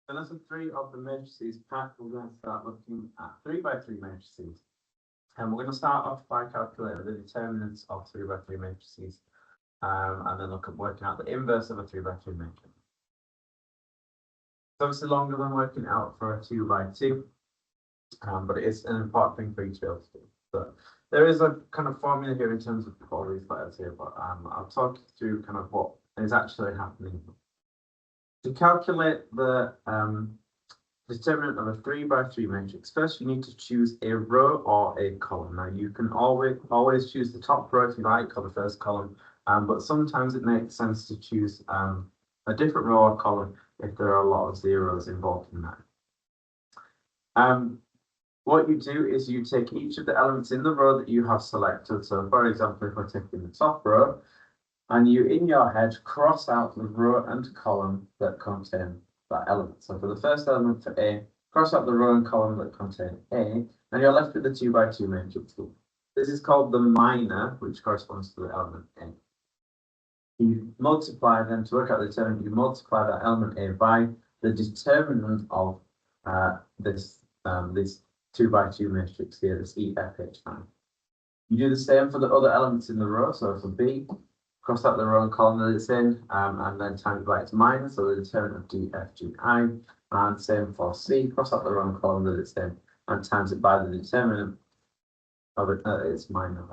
So lesson 3 of the matrices pack, we're going to start looking at 3 by 3 matrices. And we're going to start off by calculating the determinants of 3 by 3 matrices, and then look at working out the inverse of a 3 by 3 matrix. It's obviously longer than working out for a 2 by 2, but it is an important thing for you to be able to do. So there is a kind of formula here in terms of all these letters here, but I'll talk you through kind of what is actually happening. To calculate the determinant of a 3 by 3 matrix, first you need to choose a row or a column. Now you can always choose the top row if you like, or the first column, but sometimes it makes sense to choose a different row or column if there are a lot of zeros involved in that. What you do is you take each of the elements in the row that you have selected. So for example, if we're taking the top row, and you in your head cross out the row and column that contain that element. So for the first element for A, cross out the row and column that contain A, and you're left with the 2 by 2 matrix. This is called the minor, which corresponds to the element A. You multiply then to work out the determinant, you multiply that element A by the determinant of this 2 by 2 matrix here, this EFH9. You do the same for the other elements in the row. So for B, cross out the row and column that it's in, and then times it by its minor, so the determinant of DFGI, and same for C, cross out the row and column that it's in, and times it by the determinant of its minor.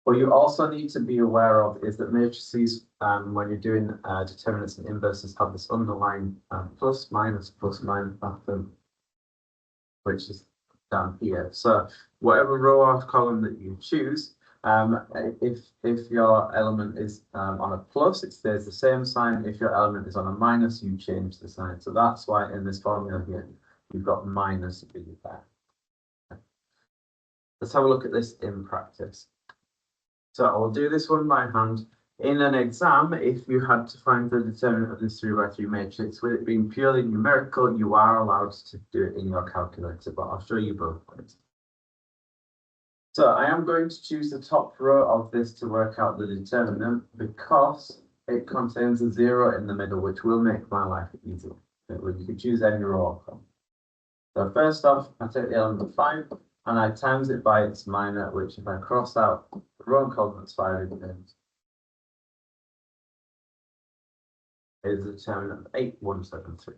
What you also need to be aware of is that matrices, when you're doing determinants and inverses, have this underlying plus minus pattern, which is down here. So whatever row or column that you choose, if your element is on a plus, it stays the same sign. If your element is on a minus, you change the sign. So that's why in this formula here, you've got minus B there. Let's have a look at this in practice. So I'll do this one by hand. In an exam, if you had to find the determinant of this 3 by 3 matrix, with it being purely numerical, you are allowed to do it in your calculator, but I'll show you both ways. So I am going to choose the top row of this to work out the determinant because it contains a 0 in the middle, which will make my life easier. You can choose any row or column. So first off, I take the element 5 and I times it by its minor, which if I cross out the row and column that's 5 in terms, is the determinant of 8173.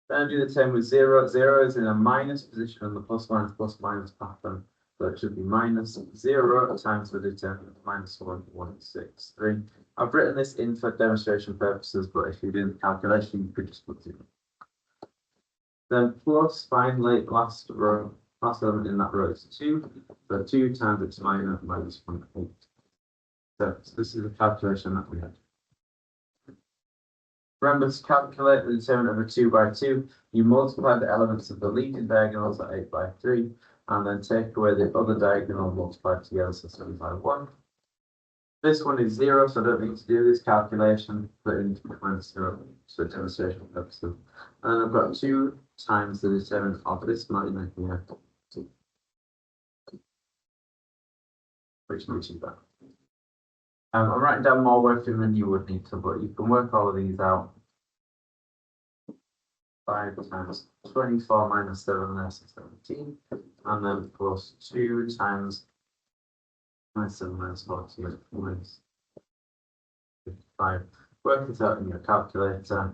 Then I do the same with 0. 0 is in a minus position on the plus minus pattern, so it should be minus 0 times the determinant of minus 163. I've written this in for demonstration purposes, but if you did the calculation, you could just put 0. Then plus, finally, last element in that row is 2. So 2 times its minor minus 1.8. So this is the calculation that we had. Remember, to calculate the determinant of a 2 by 2, you multiply the elements of the leading diagonals at 8 by 3, and then take away the other diagonal multiplied together, so 7 by 1. This one is 0, so I don't need to do this calculation, but in minus 0 for demonstration purposes. And I've got 2 times the determinant of this minor here, which makes you that. I'm writing down more working than you would need to, but you can work all of these out. 5 times 24 minus 7, that's 17, and then plus 2 times minus 7 minus 14 minus 55. Work it out in your calculator.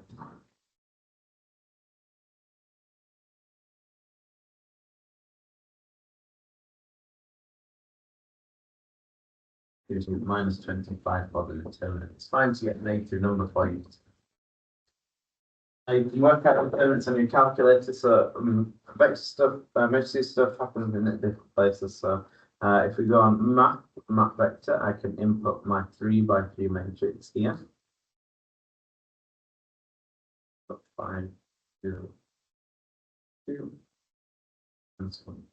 Gives you minus 25 for the determinant. It's fine to get a negative number for you. You can work out the determinants on your calculator. So vector stuff, matrices stuff happens in different places. So if we go on map vector, I can input my 3 by 3 matrix here. 5, 0, 2, and so on.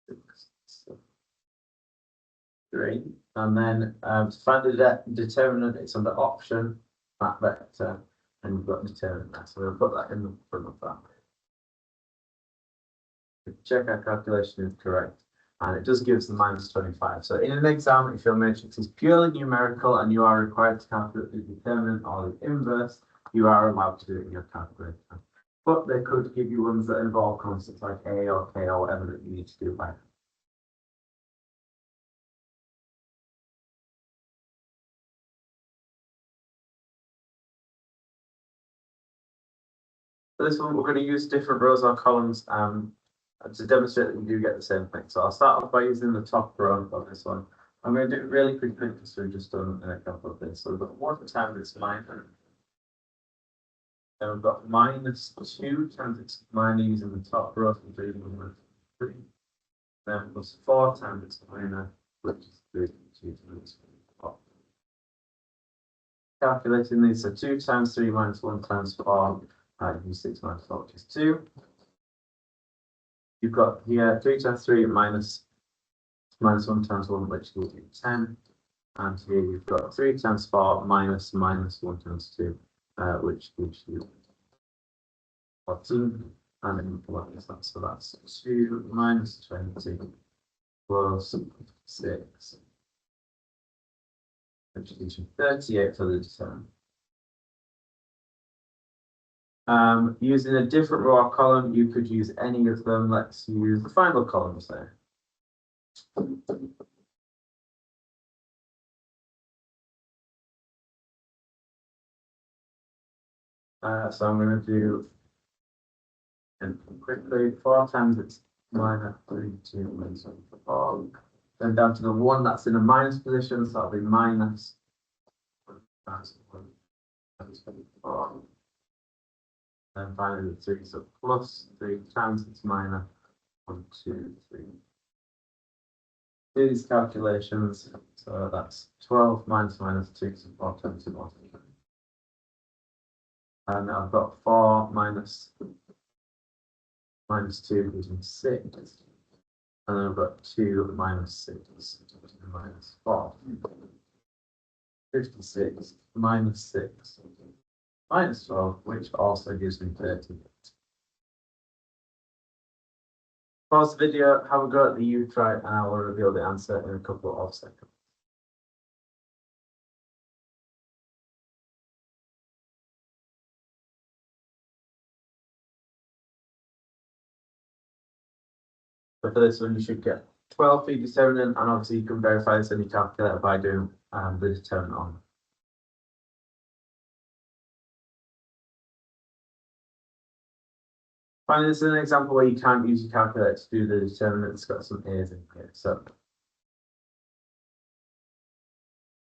6, 3, and then to find the determinant, it's under option, map vector, and you've got determinant. So we'll put that in the front of that. Check our calculation is correct. And it just gives the minus 25. So in an exam, if your matrix is purely numerical and you are required to calculate the determinant or the inverse, you are allowed to do it in your calculator. But they could give you ones that involve constants like A or K or whatever that you need to do by hand. For this one, we're going to use different rows or columns to demonstrate that we do get the same thing. So I'll start off by using the top row of this one. I'm going to do it really quickly because we've just done a couple of things. So we've got 1 times its minor. Then we've got minus 2 times its minor using the top row, so 3. Then plus 4 times its minor, which is 3. 2 times 4. Calculating these, so 2 times 3 minus 1 times 4. 6 minus 4, which is 2. You've got here 3 times 3 minus 1 times 1, which gives you 10. And here you've got 3 times 4 minus 1 times 2, which gives you 14. And then what is that? So that's 2 minus 20 plus 6, which gives you 38 for the determinant. Using a different row or column, you could use any of them. Let's use the final columns there. So I'm going to do quickly 4 times its minus 3, 2, minus 4. Then down to the 1 that's in a minus position, so that'll be minus 1, 4. Then finally the 3, so plus 3 times its minor 1, 2, 3. Do these calculations, so that's 12 minus 2, so 4 times 1. And I've got 4 minus 2 gives me 6. And then I've got 2 minus 6 minus 4. 56 minus 6 minus 12, which also gives me 38. Pause the video, have a go at the U try, and I will reveal the answer in a couple of seconds. So for this one, you should get 12 for your determinant, and obviously you can verify this in your calculator by doing the determinant on. Finally, this is an example where you can't use your calculator to do the determinant. It's got some A's in here. So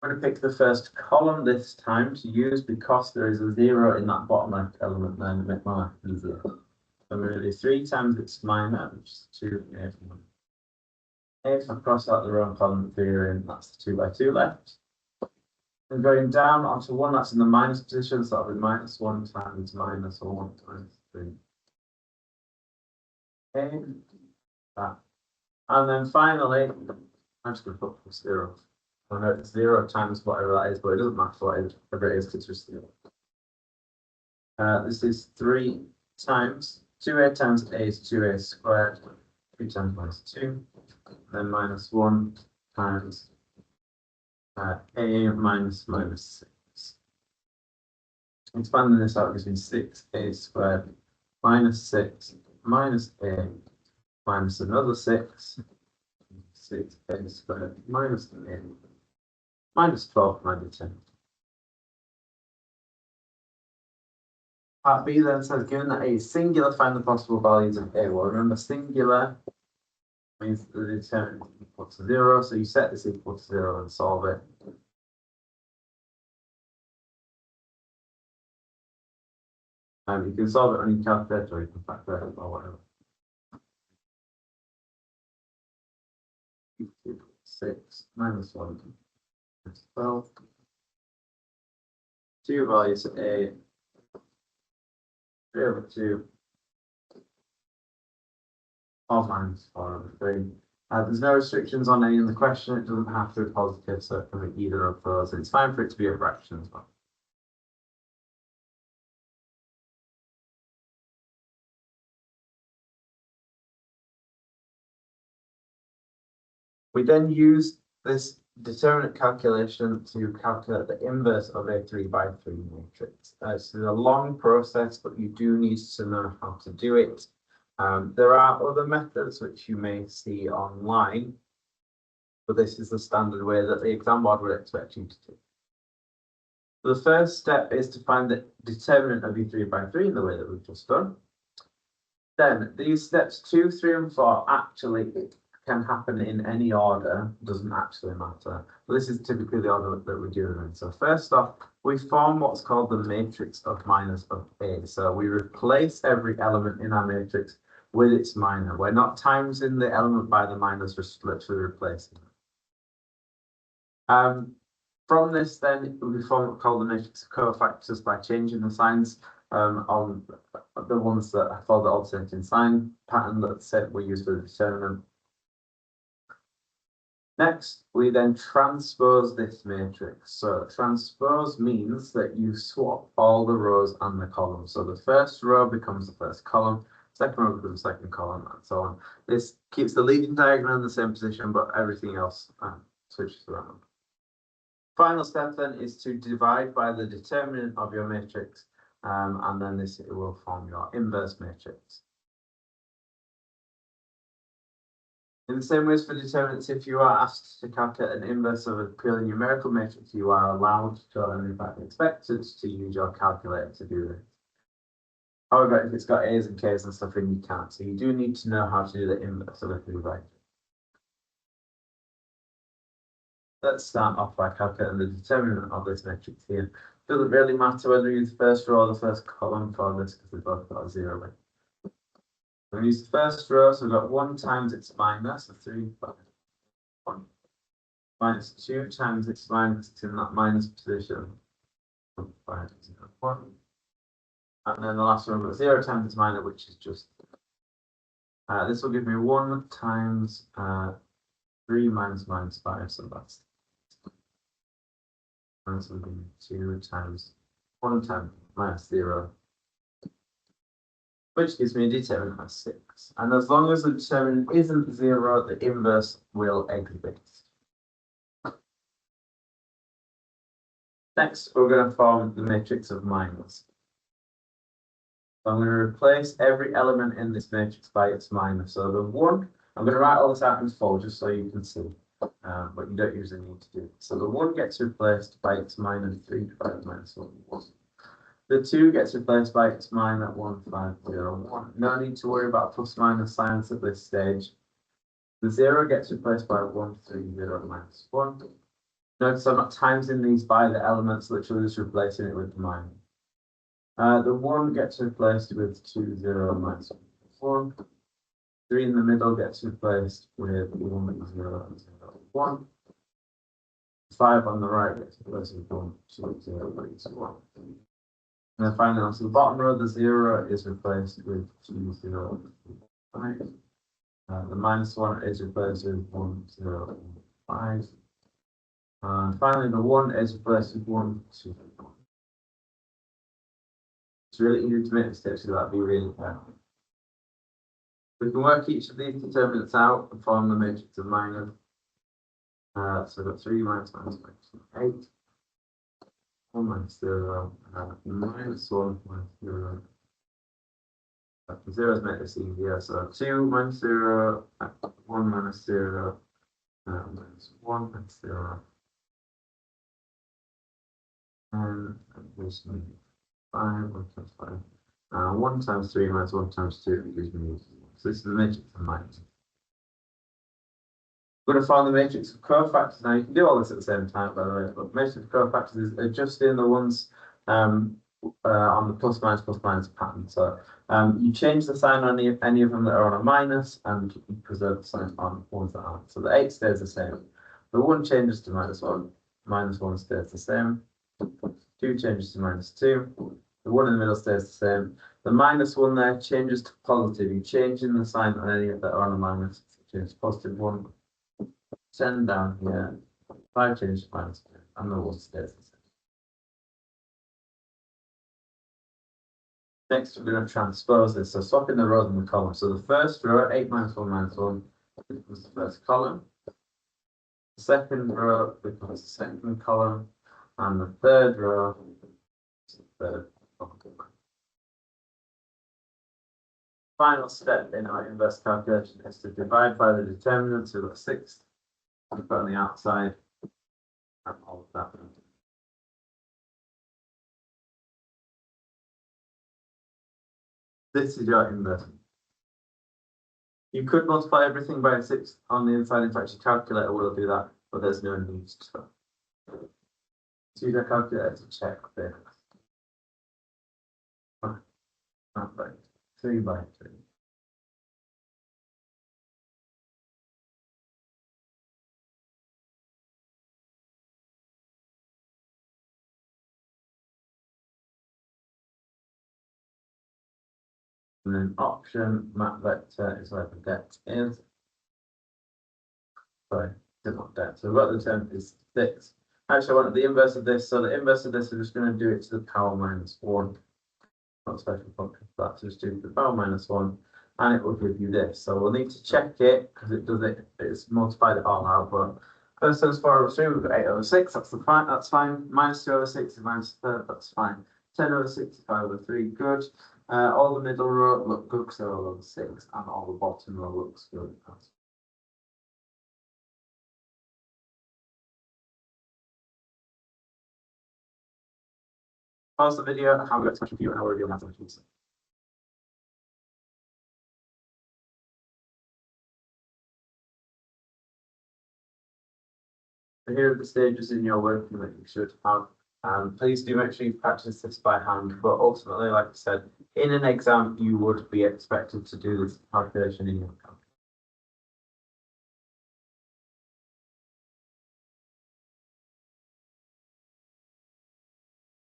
I'm going to pick the first column this time to use because there is a 0 in that bottom left element there to make my life easier. So I'm going to do 3 times its minor, which is 2A. If I cross out the row and column 3 in, that's the 2 by 2 left. And going down onto 1 that's in the minus position, so that'll be minus 1 times minus 1 times 3. Okay, that. And then finally, I'm just going to put plus 0. I know it's 0 times whatever that is, but it doesn't matter whatever it is, it's just 0. This is 3 times 2A times A is 2A squared, 3 times minus 2, then minus 1 times A minus 6. Expanding this out gives me 6A squared minus 6 minus A minus another 6, 6A squared minus A minus 12 minus 10. Part B then says, given that A is singular, find the possible values of A. Well, remember, singular means the determinant is equal to 0, so you set this equal to 0 and solve it. You can solve it on your calculator, or you can factor it or whatever. 6 minus 1 is 12. 2 values of A, 3 over 2, or minus 4 over 3. There's no restrictions on any of the question. It doesn't have to be positive, so it can be either of those. It's fine for it to be a fraction as well. We then use this determinant calculation to calculate the inverse of a 3 by 3 matrix. It's a long process, but you do need to know how to do it. There are other methods which you may see online, but this is the standard way that the exam board would expect you to do. The first step is to find the determinant of your 3 by 3 in the way that we've just done. Then these steps 2, 3, and 4 actually can happen in any order, doesn't actually matter. But this is typically the order that we're doing in. So first off, we form what's called the matrix of minors of A. So we replace every element in our matrix with its minor. We're not timesing the element by the minors, just literally replacing it. From this, then, we form what's called the matrix of cofactors by changing the signs on the ones that follow the alternating sign pattern that we use for the determinant. Next, we then transpose this matrix. So transpose means that you swap all the rows and the columns. So the first row becomes the first column, second row becomes the second column, and so on. This keeps the leading diagonal in the same position, but everything else switches around. Final step then is to divide by the determinant of your matrix, and then this will form your inverse matrix. In the same way as for determinants, if you are asked to calculate an inverse of a purely numerical matrix, you are allowed to, and in fact expected to, use your calculator to do this. However, if it's got A's and K's and stuff in, you can't. So you do need to know how to do the inverse of a 3 by 3. Let's start off by calculating the determinant of this matrix here. Doesn't really matter whether you use the first row or the first column for this, because they've both got a 0 in. We're going to use the first row, so we've got 1 times its minus, so 3 by 1. Minus 2 times its minus, it's in that minus position. 5, 0, 1. And then the last one, we've got 0 times its minus, which is just. This will give me 1 times 3 minus 5, so that's. And this will be 2 times 1 times minus 0. Which gives me a determinant of 6. And as long as the determinant isn't 0, the inverse will exist. Next, we're going to form the matrix of minors. So I'm going to replace every element in this matrix by its minor. So the 1, I'm going to write all this out in full just so you can see, but you don't usually need to do it. So the 1 gets replaced by its minor 3 divided by minus 1. The 2 gets replaced by its minor 1, 5, 0, 1. No need to worry about plus minus signs at this stage. The 0 gets replaced by 1, 3, 0, minus 1. Notice I'm not timesing these by the elements, literally just replacing it with the minor. The 1 gets replaced with 2, 0, minus 1. 3 in the middle gets replaced with 1, 0, 0, 1. 5 on the right gets replaced with 1, 2, 0, 1. And then finally, onto the bottom row, the 0 is replaced with 2, 0, 5. The minus 1 is replaced with 1, 0, 5. And finally, the 1 is replaced with 1, 2, 1. It's really easy to make mistakes, so that'd be really careful. We can work each of these determinants out and form the matrix of minors. So we've got 3 minus 8. 1 minus 0, minus 1 minus 0. 0 is made this easier, so 2 minus 0, 1 minus 0, minus 1 minus 0. And this is 5, 1 times 5. 1 times 3 minus 1 times 2 gives me. So this is the matrix of minors. We're going to find the matrix of cofactors. Now you can do all this at the same time, by the way, but the matrix of cofactors is adjusting the ones on the plus minus pattern. So you change the sign on any of them that are on a minus, and you preserve the sign on ones that aren't. So the 8 stays the same. The 1 changes to minus 1. Minus 1 stays the same. 2 changes to minus 2. The 1 in the middle stays the same. The minus 1 there changes to positive. You change in the sign on any that are on a minus. So change to positive 1. 10 down here, 5 changes to minus 2, and the 1 stays the same. Next, we're going to transpose this, so swapping the rows and the columns. So the first row, 8 minus 1 minus 1, was the first column. The second row becomes the second column, and the third row is the third column. Final step in our inverse calculation is to divide by the determinant, so we've got 6 and put on the outside, and all of that. This is your inverse. You could multiply everything by 6 on the inside. In fact, your calculator will do that, but there's no need to. So use your calculator to check this. Right. 3 by 3. And then option map vector is where the depth is. Sorry, it's not depth. So what the term is 6. Actually, I want the inverse of this. So the inverse of this, we're just going to do it to the power minus 1. Not special function for that. So just do the power minus 1, and it will give you this. So we'll need to check it because it does it. It's multiplied it all out. But first times 4 over 3, we've got 8 over 6. That's fine. That's fine. Minus 2 over 6 is minus 3. That's fine. 10 over 6 is 5 over 3. Good. All the middle row look good because they're all over 6, and all the bottom row looks good. Pause the video, have a discussion for you, and I'll reveal mathematics. So here are the stages in your working that you should have. Please do make sure you practice this by hand, but ultimately, like I said, in an exam, you would be expected to do this calculation in your calculator.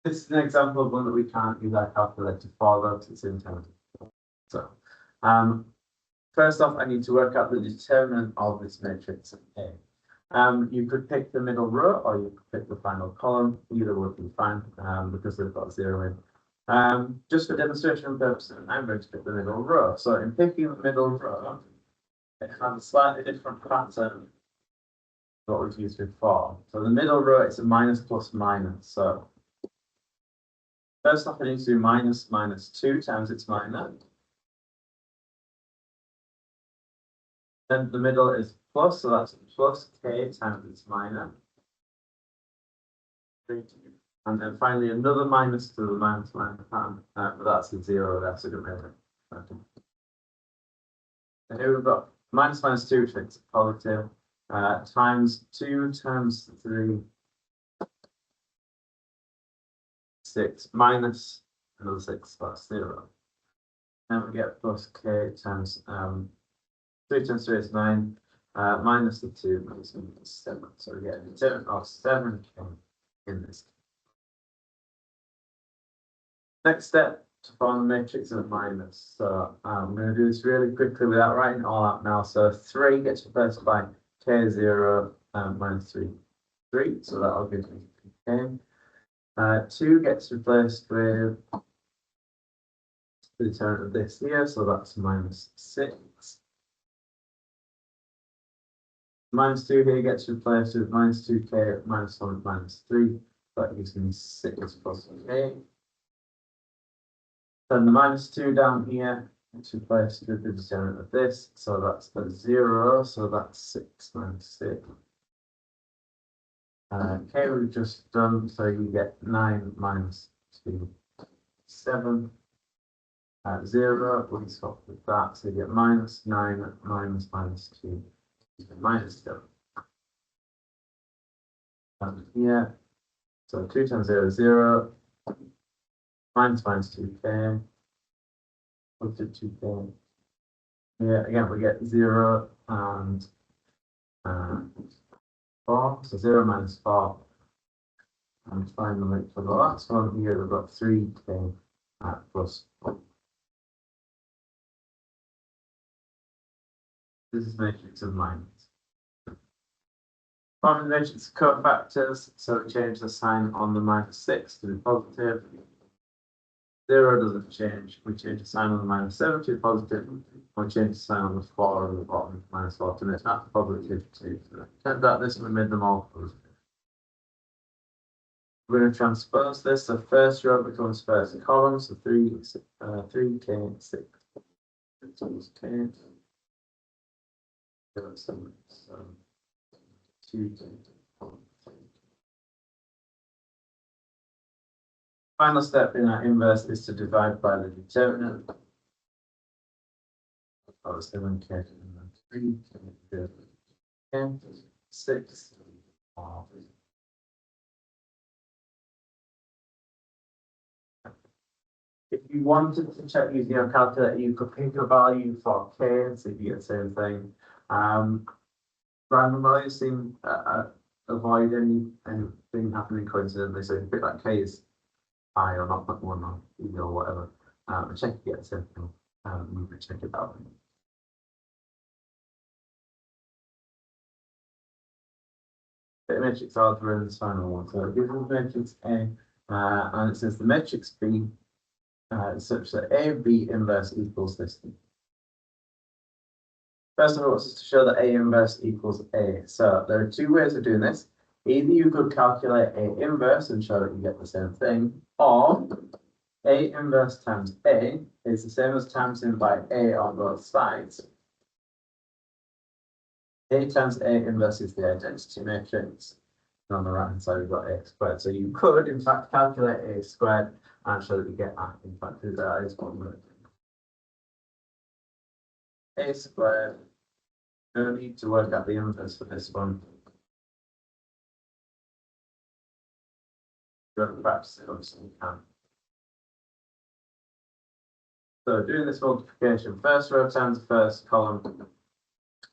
This is an example of one that we can't use our calculator for, though, because it's intended. So, first off, I need to work out the determinant of this matrix A. You could pick the middle row, or you could pick the final column. Either would be fine, because they've got 0 in. Just for demonstration purposes, I'm going to pick the middle row. So in picking the middle row, it has a slightly different pattern to what we've used before. So the middle row is a minus plus minus. So first off, I need to do minus minus 2 times its minus. Then the middle is plus, so that's plus k times its minus. And then finally another minus to the minus pattern, but that's a 0 there, so it doesn't matter. And here we've got minus minus 2, which makes it positive, times 2 times 3, 6, minus another 6, that's 0. And we get plus k times 3 times 3 is 9, minus the 2 is 7. So we get a determinant of 7k in this. Next step, to form the matrix of minus. So I'm going to do this really quickly without writing it all out now. So 3 gets replaced by k0 minus 3. So that'll give me k. 2 gets replaced with the determinant of this here, so that's minus 6. Minus 2 here gets replaced with minus 2k minus 1 minus 3. That gives me 6 plus k. Then the minus 2 down here is replaced with the determinant of this, so that's the 0, so that's 6 minus 6. K we've just done, so you get 9 minus 2, 7. 0, we swap with that, so you get minus 9 minus minus 2, minus 7. And here, so 2 times 0 is 0. Minus minus 2k, up to 2k. Yeah, again, we get 0 and 4, so 0 minus 4. And finally, for the last one here, we've got 3k plus 4. This is matrix of minus. Forming the matrix of cofactors, so we change the sign on the minus 6 to be positive. 0 doesn't change. We change the sign on the -7 to positive. We change the sign on the 4 on the bottom, -4 to make that positive 2. So turns out this we made them all positive. We're going to transpose this. So first row becomes first column. So 3k 6 times k. So 2k. Final step in our inverse is to divide by the determinant. Oh, 7k and then 3k, 6. If you wanted to check using your calculator, you could pick a value for k and see if you get the same thing. Random values seem avoid anything happening coincidentally. So if you pick like k is high or not, 1 or 0 or whatever, and check if you get the same thing. You can check it out. The matrix algebra in this final one. So it gives us matrix A, and it says the matrix B such that A B inverse equals this. First of all, it's to show that A inverse equals A. So there are two ways of doing this. Either you could calculate A inverse and show that you get the same thing, or A inverse times A is the same as times in by A on both sides. A times A inverse is the identity matrix. And on the right hand side, we've got A squared. So you could, in fact, calculate A squared and show that you get that. In fact, that is one word. A squared. No need to work out the inverse for this one. Go to practice it, obviously you can. So doing this multiplication, first row times the first column.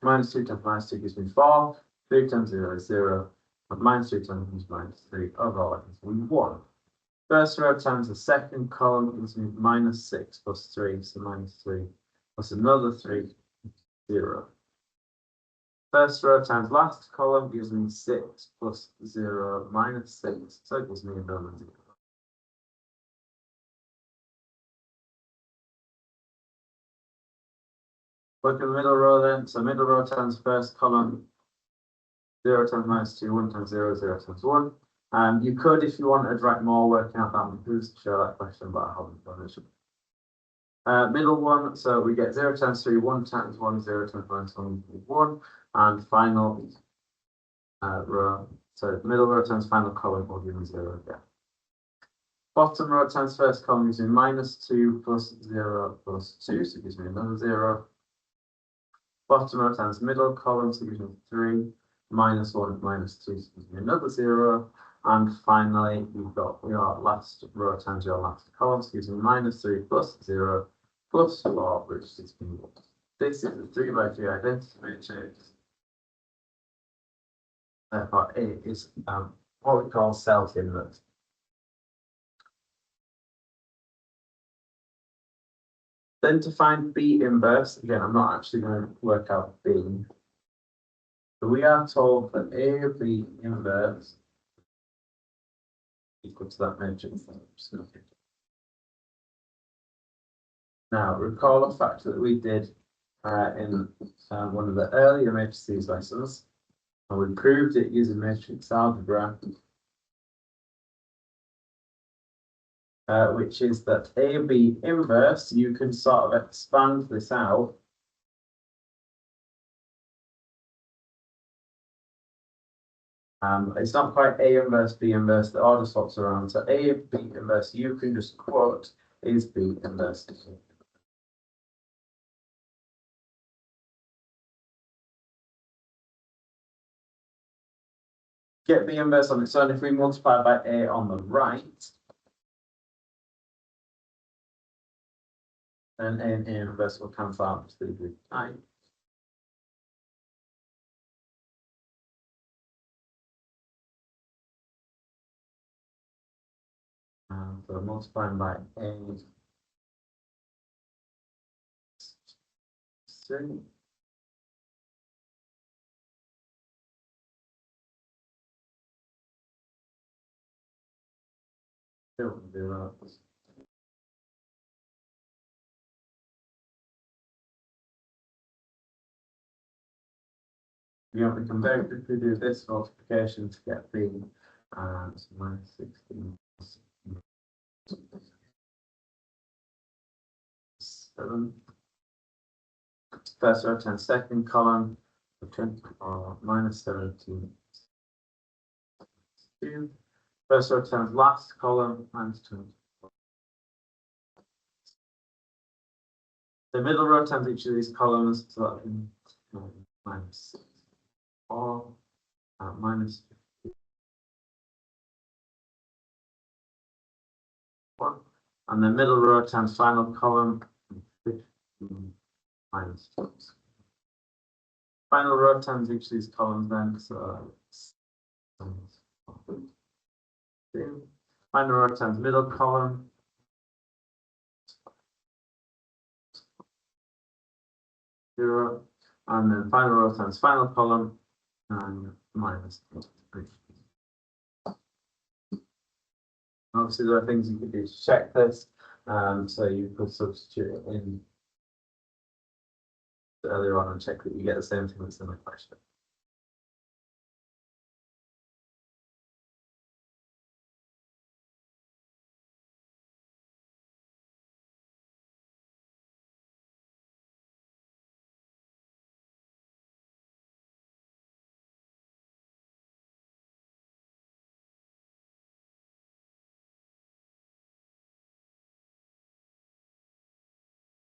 -2 times -2 gives me 4. 3 times 0 is 0. But -2 times -3 overall gives me 1. First row times the second column gives me -6 plus 3. So -3 plus another 3, 0. First row times last column gives me 6 plus 0 -6. So it gives me another 0. Look at the middle row then. So middle row times first column, 0 times -2, 1 times 0, 0 times 1. You could, if you wanted, write more working out that to show that question, but I haven't done it. Middle one, so we get 0 times 3, 1 times 1, 0 times -1, 1. And final row, so middle row times final column will give me 0 again. Bottom row times first column gives me -2 plus 0 plus 2, so it gives me another 0. Bottom row times middle column, so it gives me 3, -1, -2, so it gives me another 0. And finally, we've got your last row times your last column, so it gives me -3 plus 0 plus 4, which is me 1. This is the 3 by 3 identity matrix. Therefore, A is what we call self-inverse. Then to find B inverse, again, I'm not actually going to work out B. But we are told that A of B inverse equal to that matrix. Now, recall a fact that we did in one of the earlier matrices lessons, and we proved it using matrix algebra, which is that A of B inverse, you can sort of expand this out. It's not quite A inverse, B inverse, the order swaps around. So A of B inverse, you can just quote is B inverse. Get B inverse on its own, if we multiply by A on the right, then A and A inverse will cancel out to the degree 9. So multiplying by A 3. Still 0. We can very quickly do this multiplication to get the so minus 16. 7. First row times second column, 20 or minus 17. 2. First row times last column, minus 20. The middle row times each of these columns, so that can minus 6, or minus 1. And the middle row times final column, 15 minus 2. Final row times each of these columns then, so final row times middle column, 0, and then final row times final column, and minus 3. Obviously, there are things you could do to check this. So you could substitute it in earlier on and check that you get the same thing that's in the question.